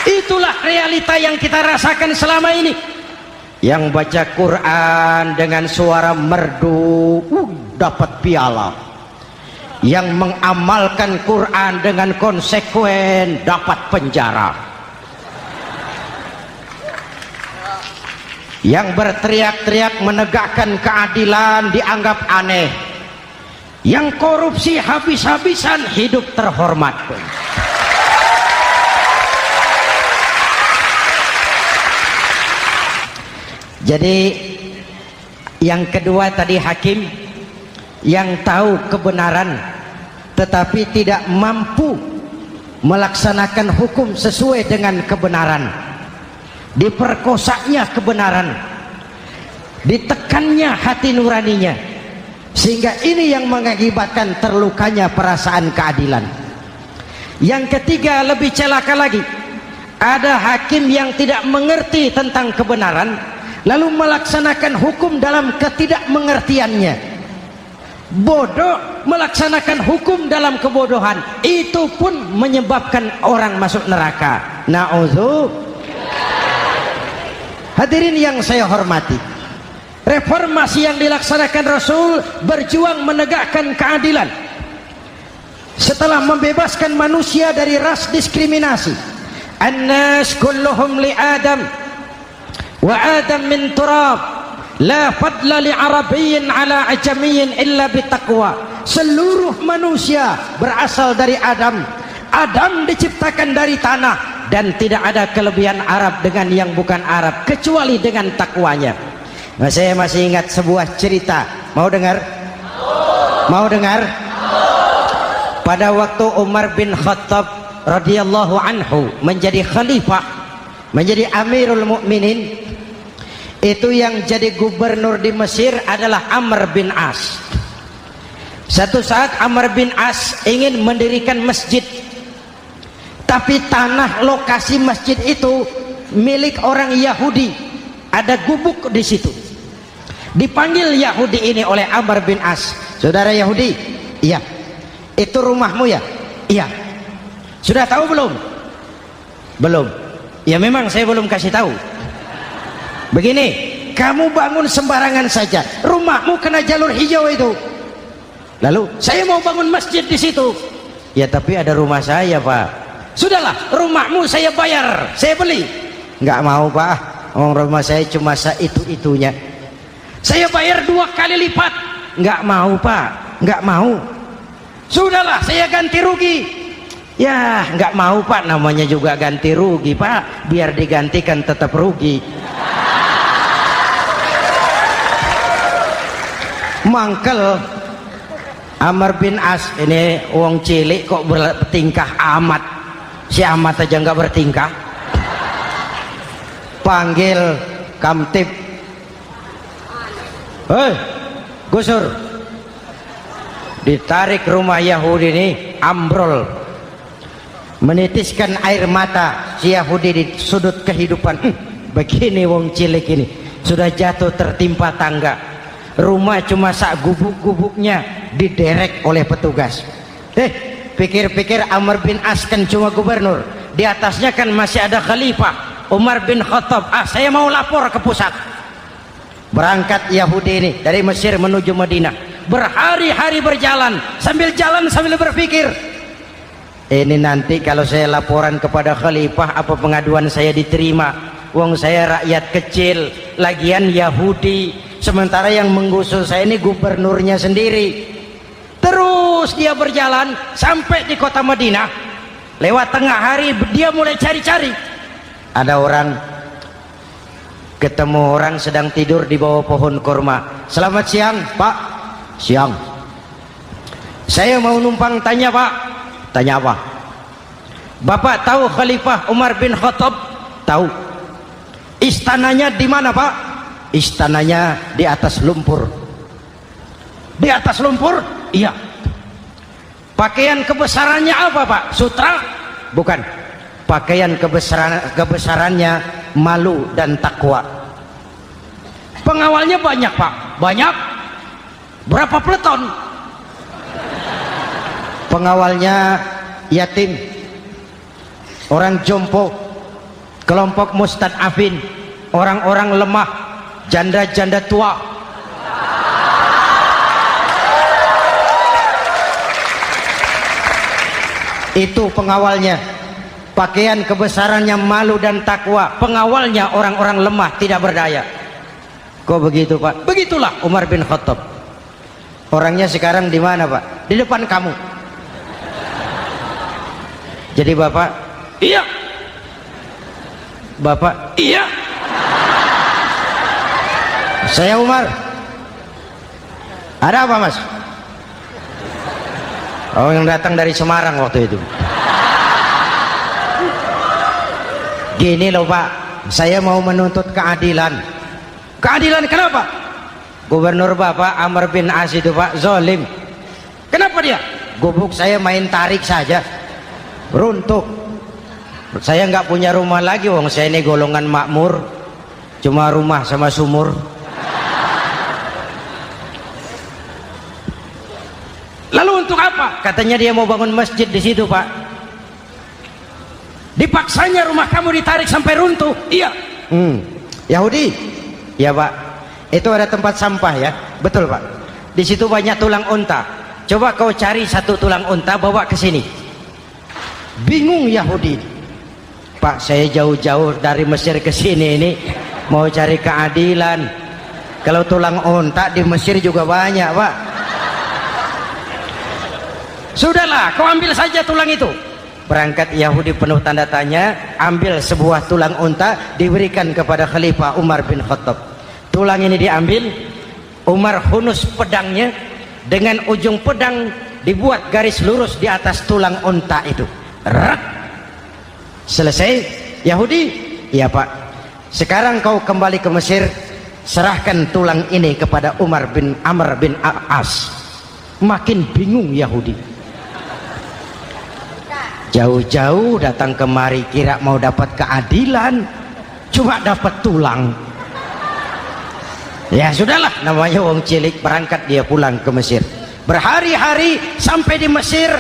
Itulah realita yang kita rasakan selama ini. Yang baca Quran dengan suara merdu dapat piala, yang mengamalkan Quran dengan konsekuen dapat penjara, yang berteriak-teriak menegakkan keadilan dianggap aneh, yang korupsi habis-habisan hidup terhormat. Jadi yang kedua tadi hakim yang tahu kebenaran tetapi tidak mampu melaksanakan hukum sesuai dengan kebenaran, diperkosanya kebenaran, ditekannya hati nuraninya, sehingga ini yang mengakibatkan terlukanya perasaan keadilan. Yang ketiga lebih celaka lagi, ada hakim yang tidak mengerti tentang kebenaran lalu melaksanakan hukum dalam ketidakmengertiannya, bodoh melaksanakan hukum dalam kebodohan, itu pun menyebabkan orang masuk neraka. Na'udzubillah. Hadirin yang saya hormati, reformasi yang dilaksanakan Rasul berjuang menegakkan keadilan setelah membebaskan manusia dari ras diskriminasi. An-nas kulluhum li Adam wa Adam min turab, la fadla li arabiyyin ala ajamiyyin illa bitaqwa. Seluruh manusia berasal dari Adam. Adam diciptakan dari tanah, dan tidak ada kelebihan Arab dengan yang bukan Arab kecuali dengan takwanya. Nah, saya masih ingat sebuah cerita. Mau dengar? Mau dengar? Pada waktu Umar bin Khattab radhiyallahu anhu menjadi khalifah, menjadi Amirul Mukminin, itu yang jadi gubernur di Mesir adalah Amr bin As. Satu saat Amr bin As ingin mendirikan masjid, tapi tanah lokasi masjid itu milik orang Yahudi, ada gubuk di situ. Dipanggil Yahudi ini oleh Amr bin As. Saudara Yahudi, iya. Itu rumahmu ya? Iya. Sudah tahu belum? Belum. Ya memang saya belum kasih tahu. Begini, kamu bangun sembarangan saja, rumahmu kena jalur hijau itu. Lalu saya mau bangun masjid di situ. Ya tapi ada rumah saya, Pak. Sudahlah, rumahmu saya bayar, saya beli. Nggak mau, Pak. Rumah saya cuma itu-itunya. Saya bayar 2 kali lipat. Nggak mau, Pak. Nggak mau. Sudahlah, saya ganti rugi. Ya nggak mau, Pak. Namanya juga ganti rugi, Pak. Biar digantikan tetap rugi. Mangkel Amr bin As ini wong cilik kok bertingkah amat. Si amat aja nggak bertingkah. Panggil kamtib. Hei Gusur, ditarik rumah Yahudi ini ambrol, menitiskan air mata si Yahudi di sudut kehidupan. Begini wong cilik ini sudah jatuh tertimpa tangga, rumah cuma sak gubuk-gubuknya diderek oleh petugas. Pikir-pikir Amr bin As kan cuma gubernur, di atasnya kan masih ada khalifah Umar bin Khattab. Saya mau lapor ke pusat. Berangkat Yahudi ini dari Mesir menuju Madinah, berhari-hari berjalan, sambil jalan sambil berpikir, ini nanti kalau saya laporan kepada khalifah, apa pengaduan saya diterima? Wong saya rakyat kecil, lagian Yahudi, sementara yang menggusur saya ini gubernurnya sendiri. Terus dia berjalan sampai di kota Madinah. Lewat tengah hari dia mulai cari-cari. Ada orang, ketemu orang sedang tidur di bawah pohon kurma. Selamat siang, Pak. Siang. Saya mau numpang tanya, Pak. Tanya apa? Bapak tahu Khalifah Umar bin Khattab? Tahu. Istananya di mana, Pak? Istananya di atas lumpur. Di atas lumpur? Iya. Pakaian kebesarannya apa, Pak? Sutra? Bukan. Pakaian kebesarannya malu dan takwa. Pengawalnya banyak, Pak. Banyak. Berapa peleton? Pengawalnya yatim, orang jompo, kelompok mustadafin, orang-orang lemah, janda-janda tua. Itu pengawalnya. Pakaian kebesarannya malu dan takwa. Pengawalnya orang-orang lemah tidak berdaya. Kok begitu, Pak? Begitulah Umar bin Khattab. Orangnya sekarang di mana, Pak? Di depan kamu. Jadi Bapak, iya. Bapak, iya. Saya Umar. Ada apa, Mas? Oh, yang datang dari Semarang waktu itu. Gini loh, Pak, saya mau menuntut keadilan. Keadilan kenapa? Gubernur Bapak Amr bin As itu, Pak, zalim. Kenapa dia? Gubuk saya main tarik saja, runtuh. Saya nggak punya rumah lagi, wong saya ini golongan makmur, cuma rumah sama sumur. Lalu untuk apa? Katanya dia mau bangun masjid di situ, Pak. Dipaksanya rumah kamu ditarik sampai runtuh. Iya. Yahudi. Ya, Pak. Itu ada tempat sampah ya. Betul, Pak. Di situ banyak tulang unta. Coba kau cari satu tulang unta bawa ke sini. Bingung Yahudi. Pak, saya jauh-jauh dari Mesir ke sini ini mau cari keadilan. Kalau tulang unta di Mesir juga banyak, Pak. Sudahlah, kau ambil saja tulang itu. Berangkat Yahudi penuh tanda tanya, ambil sebuah tulang unta, diberikan kepada Khalifah Umar bin Khattab. Tulang ini diambil, Umar hunus pedangnya, dengan ujung pedang dibuat garis lurus di atas tulang unta itu. Rak. Selesai. Yahudi, iya Pak, sekarang kau kembali ke Mesir, serahkan tulang ini kepada Umar bin Amr bin As. Makin bingung Yahudi, jauh-jauh datang kemari kira mau dapat keadilan, cuma dapat tulang. Ya sudahlah, namanya wong cilik, berangkat dia pulang ke Mesir. Berhari-hari sampai di Mesir.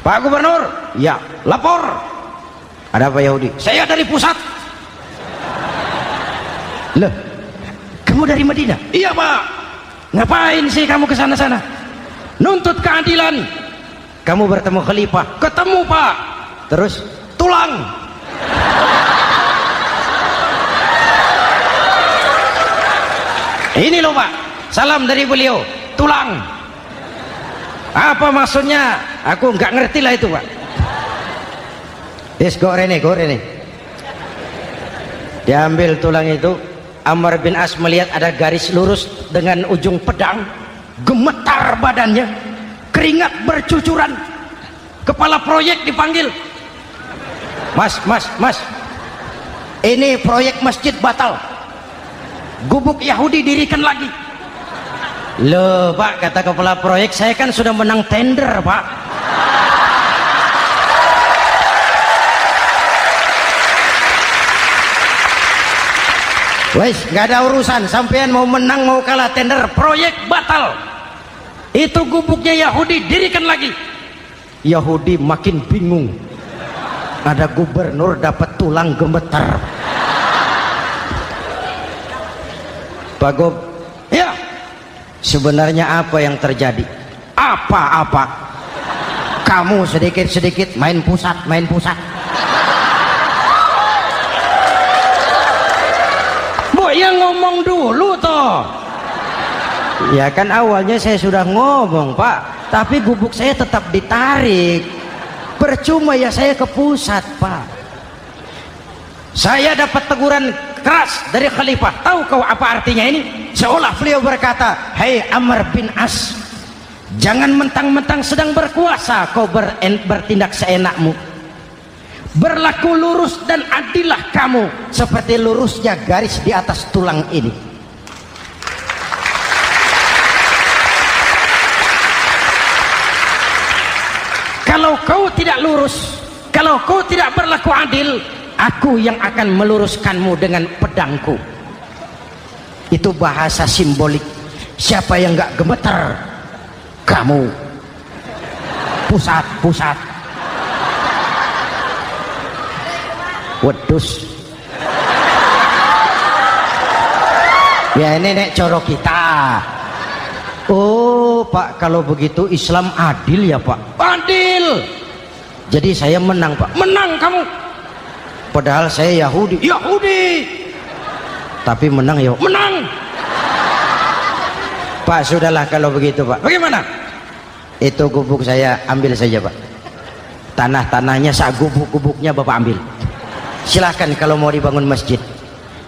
Pak Gubernur, ya lapor. Ada apa Yahudi? Saya dari pusat. Loh, kamu dari Madinah? Iya Pak. Ngapain sih kamu ke sana-sana? Nuntut keadilan. Kamu bertemu Khalifah? Ketemu Pak. Terus tulang. Ini loh Pak, salam dari beliau, tulang. Apa maksudnya? Aku nggak ngerti lah itu Pak. Yes, go rene. Diambil tulang itu, Amr bin As melihat ada garis lurus dengan ujung pedang, gemetar badannya, keringat bercucuran. Kepala proyek dipanggil. Mas, ini proyek masjid batal. Gubuk Yahudi dirikan lagi. Loh Pak, kata kepala proyek, saya kan sudah menang tender Pak. Wes, nggak ada urusan, sampean mau menang mau kalah tender, proyek batal. Itu gubuknya Yahudi dirikan lagi. Yahudi makin bingung. Ada gubernur dapat tulang gemetar. Pak Gob, ya sebenarnya apa yang terjadi? Apa-apa? Kamu sedikit-sedikit main pusat. Ya ngomong dulu toh. Ya kan awalnya saya sudah ngomong Pak, tapi gubuk saya tetap ditarik. Percuma ya saya ke pusat Pak. Saya dapat teguran keras dari Khalifah. Tahu kau apa artinya ini? Seolah beliau berkata, "Hei Amr bin As, jangan mentang-mentang sedang berkuasa kau bertindak seenakmu. Berlaku lurus dan adillah kamu seperti lurusnya garis di atas tulang ini." Kalau kau tidak lurus, kalau kau tidak berlaku adil, aku yang akan meluruskanmu dengan pedangku. Itu bahasa simbolik. Siapa yang gak gemeter? Kamu. Pusat. Wedus. Ya ini nek coro kita. Oh Pak, kalau begitu Islam adil ya Pak? Adil. Jadi saya menang Pak. Menang kamu. Padahal saya Yahudi. Tapi menang ya. Menang. Pak sudahlah kalau begitu Pak. Bagaimana? Itu gubuk saya ambil saja Pak. Tanah-tanahnya gubuk-gubuknya Bapak ambil. Silahkan kalau mau dibangun masjid.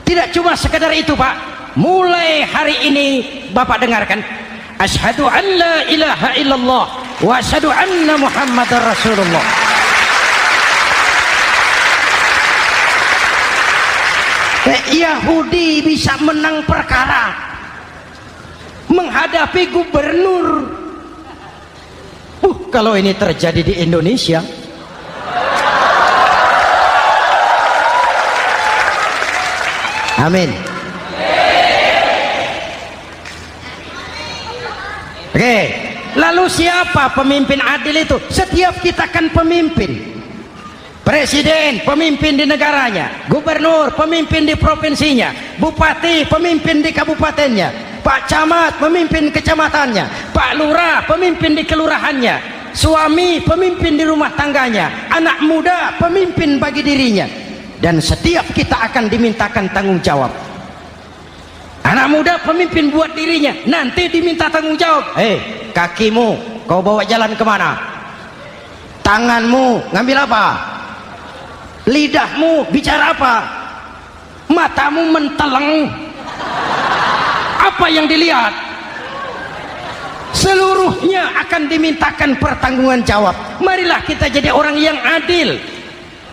Tidak cuma sekedar itu Pak. Mulai hari ini Bapak dengarkan, asyhadu an la ilaha illallah wa asyhadu anna muhammadar rasulullah. Yahudi bisa menang perkara menghadapi gubernur. Kalau ini terjadi di Indonesia, amin. Oke, lalu siapa pemimpin adil itu? Setiap kita kan pemimpin. Presiden pemimpin di negaranya, gubernur pemimpin di provinsinya, bupati pemimpin di kabupatennya, Pak Camat pemimpin kecamatannya, Pak Lurah pemimpin di kelurahannya, suami pemimpin di rumah tangganya, anak muda pemimpin bagi dirinya. Dan setiap kita akan dimintakan tanggung jawab. Anak muda pemimpin buat dirinya, nanti diminta tanggung jawab. Kakimu kau bawa jalan kemana? Tanganmu ngambil apa? Lidahmu bicara apa? Matamu menteleng. Apa yang dilihat? Seluruhnya akan dimintakan pertanggungan jawab. Marilah kita jadi orang yang adil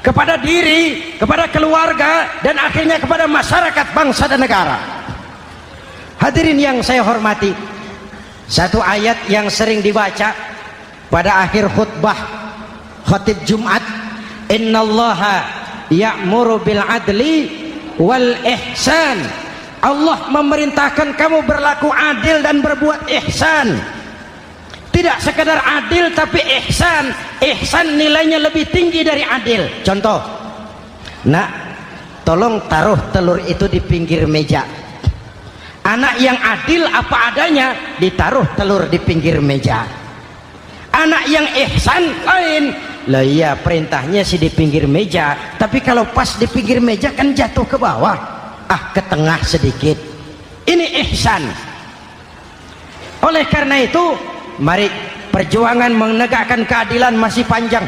kepada diri, kepada keluarga, dan akhirnya kepada masyarakat, bangsa dan negara. Hadirin yang saya hormati, satu ayat yang sering dibaca pada akhir khutbah khatib Jumat, innallaha ya'muru bil adli wal ihsan. Allah memerintahkan kamu berlaku adil dan berbuat ihsan. Tidak sekadar adil tapi ihsan. Ihsan nilainya lebih tinggi dari adil. Contoh, nak, tolong taruh telur itu di pinggir meja. Anak yang adil apa adanya, ditaruh telur di pinggir meja. Anak yang ihsan lain. Lah iya, perintahnya sih di pinggir meja, tapi kalau pas di pinggir meja kan jatuh ke bawah, ke tengah sedikit. Ini ihsan. Oleh karena itu, mari, perjuangan menegakkan keadilan masih panjang.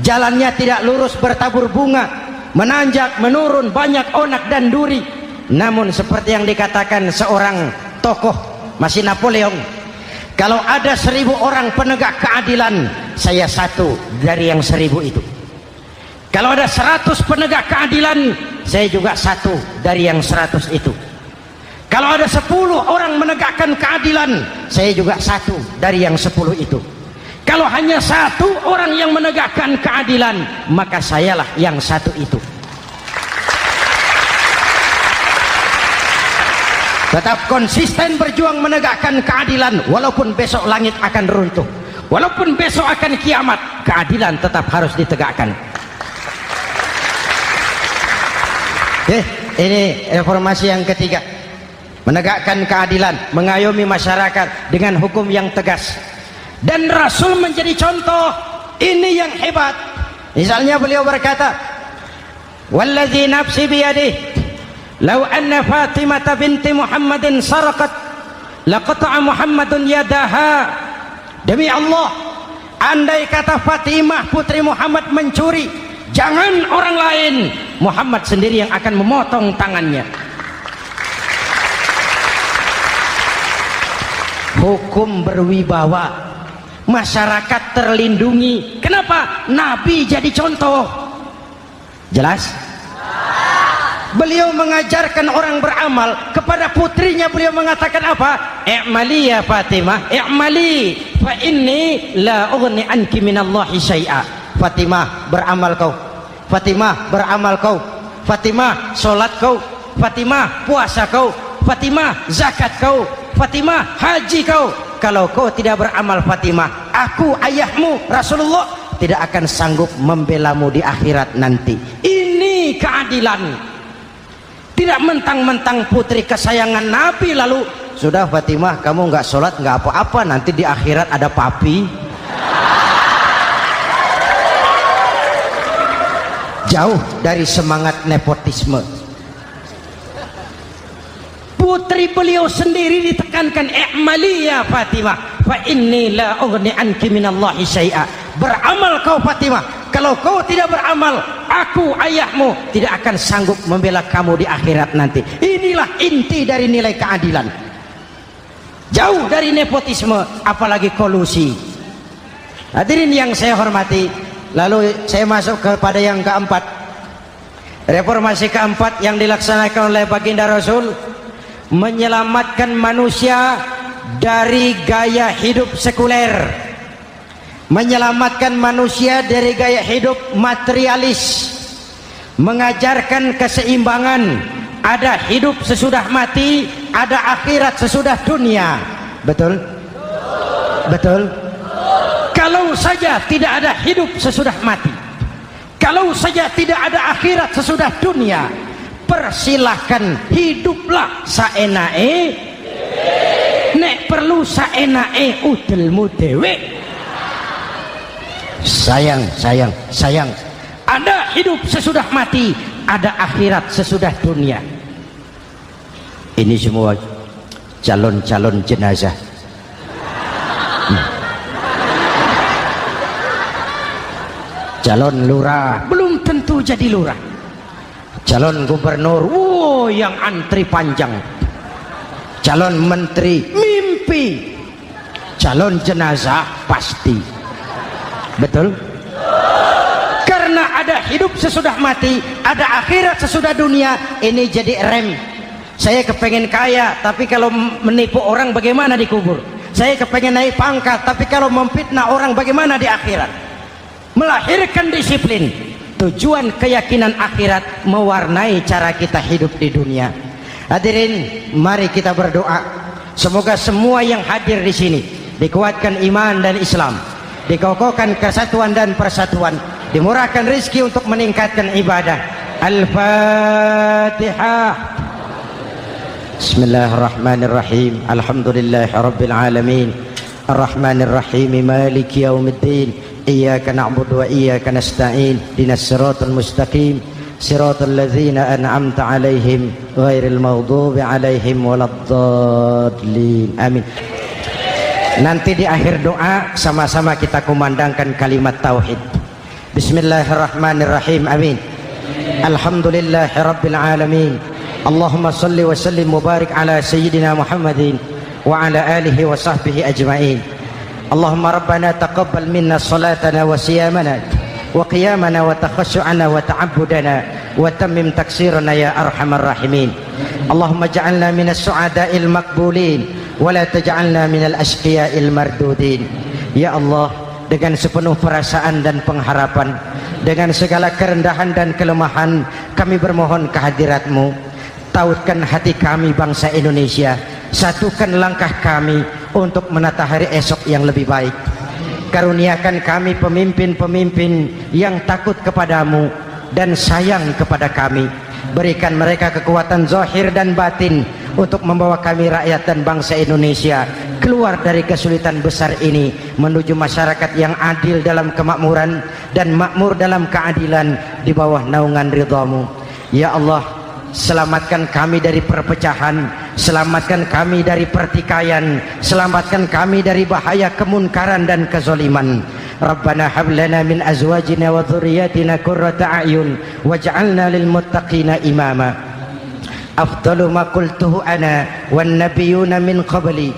Jalannya tidak lurus bertabur bunga, menanjak, menurun, banyak onak dan duri. Namun seperti yang dikatakan seorang tokoh, masih Napoleon, kalau ada 1000 orang penegak keadilan, saya satu dari yang 1000 itu. Kalau ada 100 penegak keadilan, saya juga satu dari yang 100 itu. Kalau ada 10 orang menegakkan keadilan, saya juga satu dari yang 10 itu. Kalau hanya 1 orang yang menegakkan keadilan, maka sayalah yang 1 itu. Tetap konsisten berjuang menegakkan keadilan, walaupun besok langit akan runtuh, walaupun besok akan kiamat, keadilan tetap harus ditegakkan. Ini reformasi yang ketiga, menegakkan keadilan, mengayomi masyarakat dengan hukum yang tegas. Dan Rasul menjadi contoh. Ini yang hebat. Misalnya beliau berkata, wallazi nafsi biyadih, lau anna Fatimah binti Muhammadin saraqat laqata'a Muhammadun yadaha. Demi Allah, andai kata Fatimah putri Muhammad mencuri, jangan orang lain, Muhammad sendiri yang akan memotong tangannya. Hukum berwibawa, masyarakat terlindungi. Kenapa? Nabi jadi contoh. Jelas? Beliau mengajarkan orang beramal. Kepada putrinya beliau mengatakan apa? I'mali ya Fatimah, i'mali fa inni la ughni anki minallahi syai'a. Fatimah, beramal kau. Fatimah, beramal kau. Fatimah, sholat kau. Fatimah, puasa kau. Fatimah, zakat kau. Fatimah, haji kau. Kalau kau tidak beramal Fatimah, aku ayahmu Rasulullah tidak akan sanggup membelamu di akhirat nanti. Ini keadilan. Tidak mentang-mentang putri kesayangan Nabi lalu sudah Fatimah kamu nggak sholat nggak apa-apa, nanti di akhirat ada papi. Jauh dari semangat nepotisme. Putri beliau sendiri ditekankan, i'mali ya Fatimah fa inni la ughni anki minallahi syai'a. Beramal kau Fatimah, kalau kau tidak beramal, aku ayahmu tidak akan sanggup membela kamu di akhirat nanti. Inilah inti dari nilai keadilan. Jauh dari nepotisme, apalagi kolusi. Hadirin yang saya hormati, lalu saya masuk kepada yang keempat. Reformasi keempat yang dilaksanakan oleh baginda Rasul, menyelamatkan manusia dari gaya hidup sekuler, menyelamatkan manusia dari gaya hidup materialis, mengajarkan keseimbangan. Ada hidup sesudah mati, ada akhirat sesudah dunia. Betul? Betul? Kalau saja tidak ada hidup sesudah mati, kalau saja tidak ada akhirat sesudah dunia, persilahkan hiduplah saenae, nek perlu saenae udelmu dewe. Sayang. Ada hidup sesudah mati, ada akhirat sesudah dunia. Ini semua calon-calon jenazah. calon lurah belum tentu jadi lurah, calon gubernur yang antri panjang, calon menteri mimpi, calon jenazah pasti. Betul? Karena ada hidup sesudah mati, ada akhirat sesudah dunia. Ini jadi rem. Saya kepengen kaya, tapi kalau menipu orang bagaimana dikubur? Saya kepengen naik pangkat, tapi kalau memfitnah orang bagaimana di akhirat? Melahirkan disiplin. Tujuan keyakinan akhirat mewarnai cara kita hidup di dunia. Hadirin, mari kita berdoa. Semoga semua yang hadir di sini dikuatkan iman dan Islam, dikokohkan kesatuan dan persatuan, dimurahkan rezeki untuk meningkatkan ibadah. Al-Fatihah. Bismillahirrahmanirrahim. Alhamdulillahirabbil alamin. Arrahmanirrahim. Maliki yaumiddin. Iyyaka na'budu wa iyyaka nasta'in. Ihdinas siratal mustaqim. Siratal ladzina an'amta 'alaihim ghairil maghdubi 'alaihim waladdallin. Amin. Nanti di akhir doa sama-sama kita kumandangkan kalimat tauhid. Bismillahirrahmanirrahim. Amin. Alhamdulillahirabbil alamin. Allahumma salli wa sallim mubarak ala sayyidina Muhammadin wa ala alihi wa sahbihi ajma'in. Allahumma rabbana taqabbal minna salatana wa siyamana wa qiyamana wa takhashu'ana wa ta'abbudana wa tammim taksirana ya arhamar rahimin. Allahumma ja'alna minas su'ada'il maqbulin wa la taj'alna minal ashqiya'il mardudin. Ya Allah, dengan sepenuh perasaan dan pengharapan, dengan segala kerendahan dan kelemahan, kami bermohon kehadirat-Mu. Tautkan hati kami bangsa Indonesia, satukan langkah kami untuk menata hari esok yang lebih baik. Karuniakan kami pemimpin-pemimpin yang takut kepadamu dan sayang kepada kami. Berikan mereka kekuatan zahir dan batin untuk membawa kami rakyat dan bangsa Indonesia keluar dari kesulitan besar ini menuju masyarakat yang adil dalam kemakmuran dan makmur dalam keadilan di bawah naungan ridha-Mu. Ya Allah, selamatkan kami dari perpecahan, selamatkan kami dari pertikaian, selamatkan kami dari bahaya kemunkaran dan kezaliman. Rabbana hab lana min azwajina wa dhurriyyatina qurrata a'yun waj'alna lil muttaqina imama. Afdalu ma qultuhu ana wan nabiyyuna min qabli